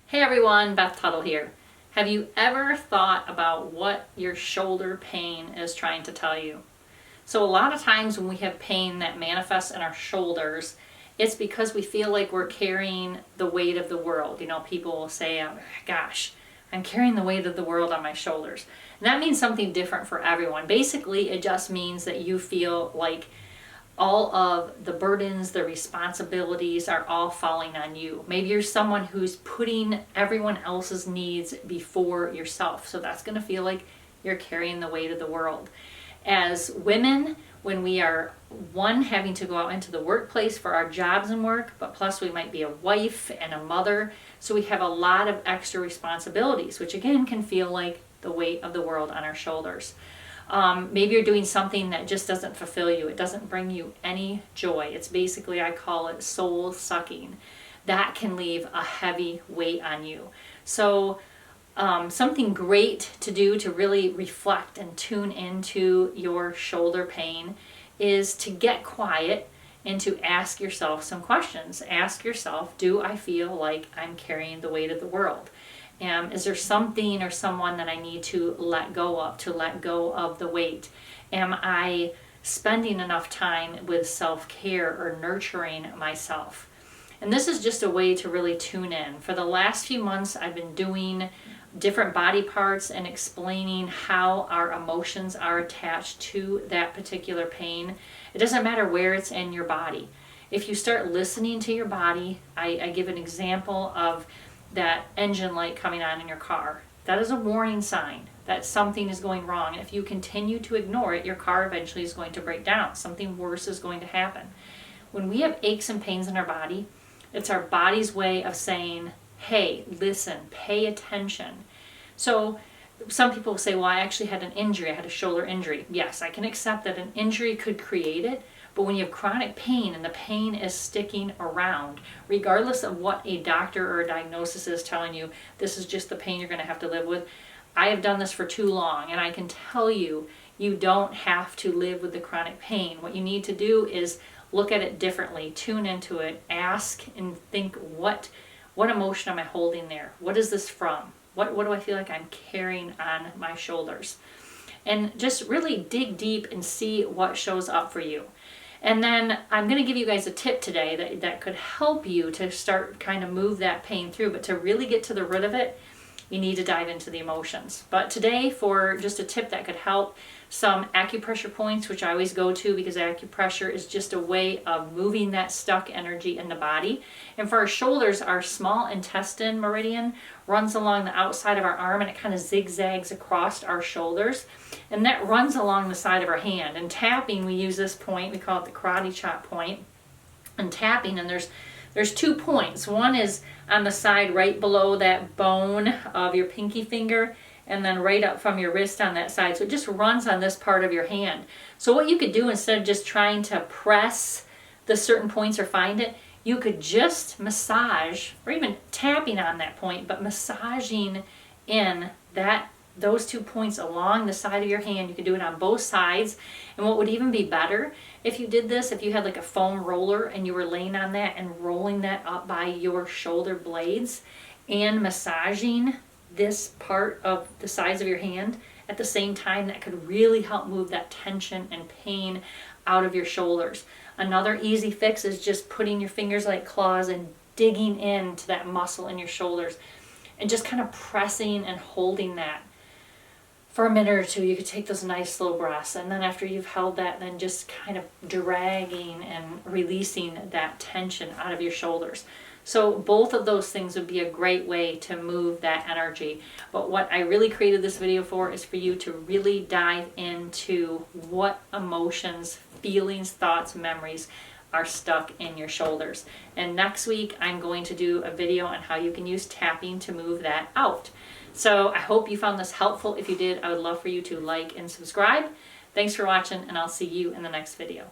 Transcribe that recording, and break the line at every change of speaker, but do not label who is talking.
Hey everyone, Beth Tuttle here. Have you ever thought about what your shoulder pain is trying to tell you? So a lot of times when we have pain that manifests in our shoulders, it's because we feel like we're carrying the weight of the world. You know, people will say, oh, gosh, I'm carrying the weight of the world on my shoulders. And that means something different for everyone. Basically, it just means that you feel like all of the burdens, the responsibilities are all falling on you. Maybe you're someone who's putting everyone else's needs before yourself. So that's going to feel like you're carrying the weight of the world. As women, when we are having to go out into the workplace for our jobs and work, but plus we might be a wife and a mother. So we have a lot of extra responsibilities, which again can feel like the weight of the world on our shoulders. Maybe you're doing something that just doesn't fulfill you. It doesn't bring you any joy. It's basically, I call it soul sucking. That can leave a heavy weight on you. So something great to do to really reflect and tune into your shoulder pain is to get quiet and to ask yourself some questions. Ask yourself, do I feel like I'm carrying the weight of the world? Is there something or someone that I need to let go of the weight? Am I spending enough time with self-care or nurturing myself? And this is just a way to really tune in. For the last few months, I've been doing different body parts and explaining how our emotions are attached to that particular pain. It doesn't matter where it's in your body. If you start listening to your body, I give an example of that engine light coming on in your car. That is a warning sign that something is going wrong. And if you continue to ignore it, your car eventually is going to break down. Something worse is going to happen. When we have aches and pains in our body, it's our body's way of saying, hey, listen, pay attention. So some people say, well, I actually had an injury. I had a shoulder injury. Yes, I can accept that an injury could create it. But when you have chronic pain and the pain is sticking around, regardless of what a doctor or a diagnosis is telling you, this is just the pain you're going to have to live with. I have done this for too long, and I can tell you, you don't have to live with the chronic pain. What you need to do is look at it differently, tune into it, ask and think, what emotion am I holding there? What is this from? What do I feel like I'm carrying on my shoulders? And just really dig deep and see what shows up for you. And then I'm going to give you guys a tip today that could help you to start kind of move that pain through. But to really get to the root of it, you need to dive into the emotions. But today, for just a tip that could help, some acupressure points, which I always go to because acupressure is just a way of moving that stuck energy in the body. And for our shoulders, our small intestine meridian runs along the outside of our arm, and it kind of zigzags across our shoulders. And that runs along the side of our hand. And tapping, we use this point, we call it the karate chop point. And tapping, and there's 2 points. One is on the side right below that bone of your pinky finger, and then right up from your wrist on that side. So it just runs on this part of your hand. So what you could do, instead of just trying to press the certain points or find it, you could just massage, or even tapping on that point, but massaging in those 2 points along the side of your hand. You can do it on both sides. And what would even be better, if you did this, if you had like a foam roller and you were laying on that and rolling that up by your shoulder blades and massaging this part of the sides of your hand at the same time, that could really help move that tension and pain out of your shoulders. Another easy fix is just putting your fingers like claws and digging into that muscle in your shoulders and just kind of pressing and holding that for a minute or two. You could take those nice slow breaths, and then after you've held that, then just kind of dragging and releasing that tension out of your shoulders. So both of those things would be a great way to move that energy. But what I really created this video for is for you to really dive into what emotions, feelings, thoughts, memories are stuck in your shoulders. And next week, I'm going to do a video on how you can use tapping to move that out. So I hope you found this helpful. If you did, I would love for you to like and subscribe. Thanks for watching, and I'll see you in the next video.